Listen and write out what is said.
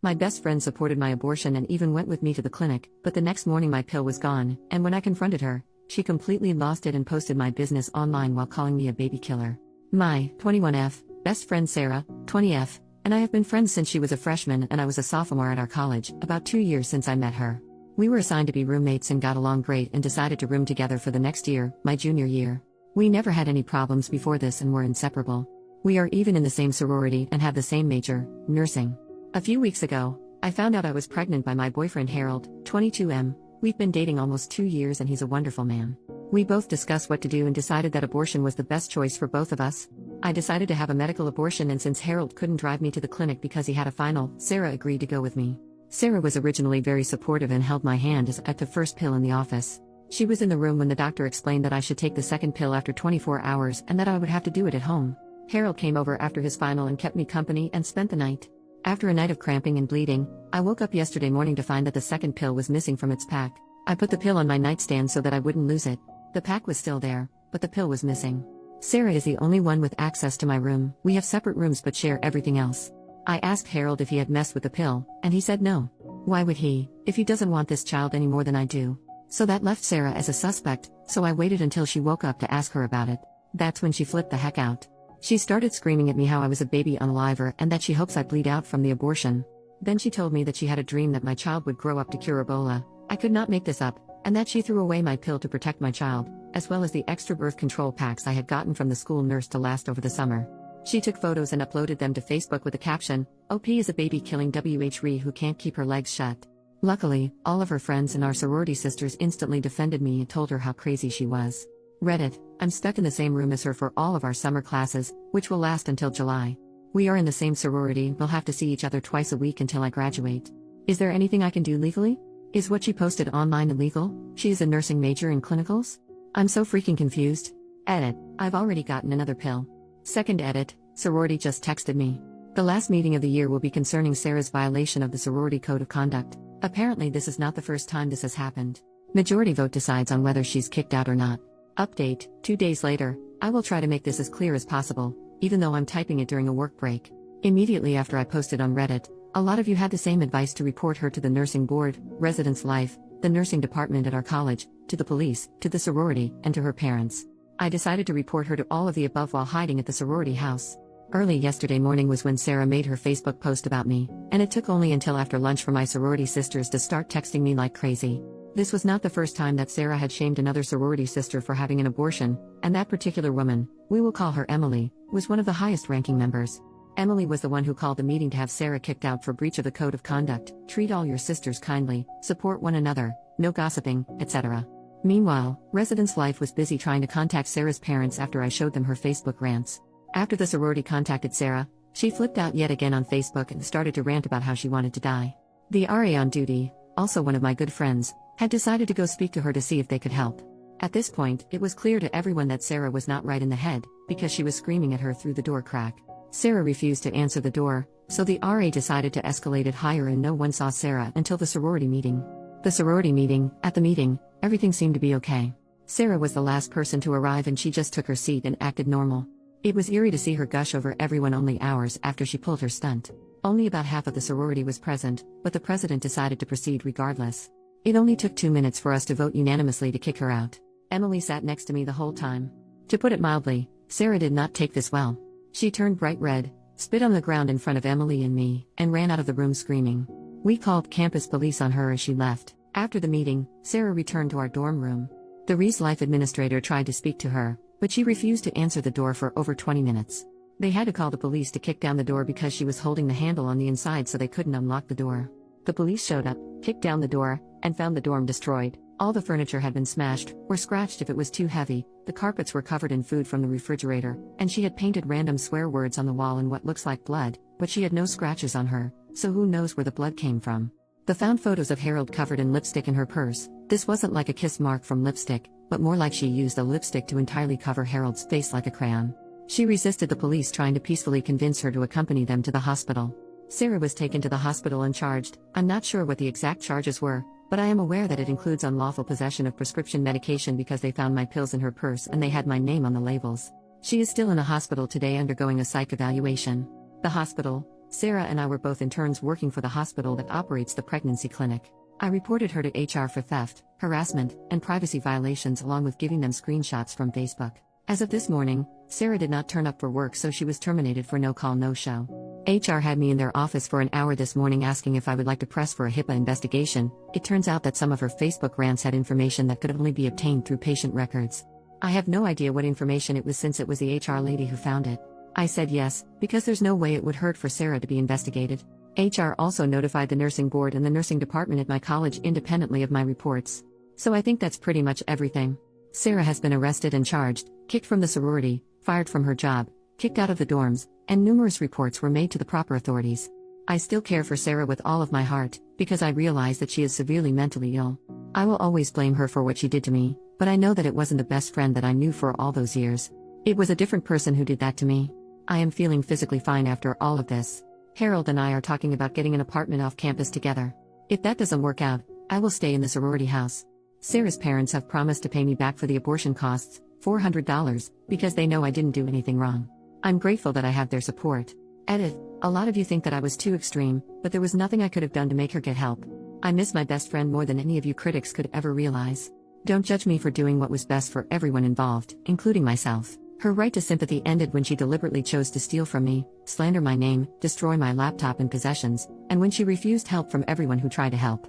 My best friend supported my abortion and even went with me to the clinic, but the next morning my pill was gone, and when I confronted her, she completely lost it and posted my business online while calling me a baby killer. My 21F best friend Sarah, 20F, and I have been friends since she was a freshman and I was a sophomore at our college, about 2 years since I met her. We were assigned to be roommates and got along great and decided to room together for the next year, my junior year. We never had any problems before this and were inseparable. We are even in the same sorority and have the same major, nursing. A few weeks ago, I found out I was pregnant by my boyfriend Harold, 22M. We've been dating almost 2 years and he's a wonderful man. We both discussed what to do and decided that abortion was the best choice for both of us. I decided to have a medical abortion, and since Harold couldn't drive me to the clinic because he had a final, Sarah agreed to go with me. Sarah was originally very supportive and held my hand as I took the first pill in the office. She was in the room when the doctor explained that I should take the second pill after 24 hours and that I would have to do it at home. Harold came over after his final and kept me company and spent the night. After a night of cramping and bleeding, I woke up yesterday morning to find that the second pill was missing from its pack. I put the pill on my nightstand so that I wouldn't lose it. The pack was still there, but the pill was missing. Sarah is the only one with access to my room. We have separate rooms but share everything else. I asked Harold if he had messed with the pill, and he said no. Why would he, if he doesn't want this child any more than I do? So that left Sarah as a suspect, so I waited until she woke up to ask her about it. That's when she flipped the heck out. She started screaming at me how I was a baby unaliver and that she hopes I bleed out from the abortion. Then she told me that she had a dream that my child would grow up to cure Ebola. I could not make this up, and that she threw away my pill to protect my child, as well as the extra birth control packs I had gotten from the school nurse to last over the summer. She took photos and uploaded them to Facebook with the caption, "OP is a baby killing WHRE who can't keep her legs shut." Luckily, all of her friends and our sorority sisters instantly defended me and told her how crazy she was. Reddit, I'm stuck in the same room as her for all of our summer classes, which will last until July. We are in the same sorority, we'll have to see each other twice a week until I graduate. Is there anything I can do legally? Is what she posted online illegal? She is a nursing major in clinicals? I'm so freaking confused. Edit, I've already gotten another pill. Second edit, sorority just texted me. The last meeting of the year will be concerning Sarah's violation of the sorority code of conduct. Apparently this is not the first time this has happened. Majority vote decides on whether she's kicked out or not. Update, 2 days later, I will try to make this as clear as possible, even though I'm typing it during a work break. Immediately after I posted on Reddit, a lot of you had the same advice to report her to the nursing board, residence life, the nursing department at our college, to the police, to the sorority, and to her parents. I decided to report her to all of the above while hiding at the sorority house. Early yesterday morning was when Sarah made her Facebook post about me, and it took only until after lunch for my sorority sisters to start texting me like crazy. This was not the first time that Sarah had shamed another sorority sister for having an abortion, and that particular woman, we will call her Emily, was one of the highest ranking members. Emily was the one who called the meeting to have Sarah kicked out for breach of the code of conduct, treat all your sisters kindly, support one another, no gossiping, etc. Meanwhile, Residence Life was busy trying to contact Sarah's parents after I showed them her Facebook rants. After the sorority contacted Sarah, she flipped out yet again on Facebook and started to rant about how she wanted to die. The RA on duty, also one of my good friends, had decided to go speak to her to see if they could help. At this point, it was clear to everyone that Sarah was not right in the head, because she was screaming at her through the door crack. Sarah refused to answer the door, so the RA decided to escalate it higher and no one saw Sarah until the sorority meeting. At the meeting, everything seemed to be okay. Sarah was the last person to arrive and she just took her seat and acted normal. It was eerie to see her gush over everyone only hours after she pulled her stunt. Only about half of the sorority was present, but the president decided to proceed regardless. It only took 2 minutes for us to vote unanimously to kick her out. Emily sat next to me the whole time. To put it mildly, Sarah did not take this well. She turned bright red, spit on the ground in front of Emily and me, and ran out of the room screaming. We called campus police on her as she left. After the meeting, Sarah returned to our dorm room. The Reese Life administrator tried to speak to her, but she refused to answer the door for over 20 minutes. They had to call the police to kick down the door because she was holding the handle on the inside so they couldn't unlock the door. The police showed up, kicked down the door, and found the dorm destroyed. All the furniture had been smashed, or scratched if it was too heavy, the carpets were covered in food from the refrigerator, and she had painted random swear words on the wall in what looks like blood, but she had no scratches on her, so who knows where the blood came from. They found photos of Harold covered in lipstick in her purse. This wasn't like a kiss mark from lipstick, but more like she used a lipstick to entirely cover Harold's face like a crayon. She resisted the police trying to peacefully convince her to accompany them to the hospital. Sarah was taken to the hospital and charged. I'm not sure what the exact charges were, but I am aware that it includes unlawful possession of prescription medication because they found my pills in her purse and they had my name on the labels. She is still in a hospital today undergoing a psych evaluation. The hospital, Sarah and I were both interns working for the hospital that operates the pregnancy clinic. I reported her to HR for theft, harassment, and privacy violations along with giving them screenshots from Facebook. As of this morning, Sarah did not turn up for work, so she was terminated for no call, no show. HR had me in their office for an hour this morning asking if I would like to press for a HIPAA investigation. It turns out that some of her Facebook rants had information that could only be obtained through patient records. I have no idea what information it was since it was the HR lady who found it. I said yes, because there's no way it would hurt for Sarah to be investigated. HR also notified the nursing board and the nursing department at my college independently of my reports. So I think that's pretty much everything. Sarah has been arrested and charged, kicked from the sorority, fired from her job, kicked out of the dorms, and numerous reports were made to the proper authorities. I still care for Sarah with all of my heart, because I realize that she is severely mentally ill. I will always blame her for what she did to me, but I know that it wasn't the best friend that I knew for all those years. It was a different person who did that to me. I am feeling physically fine after all of this. Harold and I are talking about getting an apartment off campus together. If that doesn't work out, I will stay in the sorority house. Sarah's parents have promised to pay me back for the abortion costs, $400, because they know I didn't do anything wrong. I'm grateful that I have their support. Edit. A lot of you think that I was too extreme, but there was nothing I could have done to make her get help. I miss my best friend more than any of you critics could ever realize. Don't judge me for doing what was best for everyone involved, including myself. Her right to sympathy ended when she deliberately chose to steal from me, slander my name, destroy my laptop and possessions, and when she refused help from everyone who tried to help.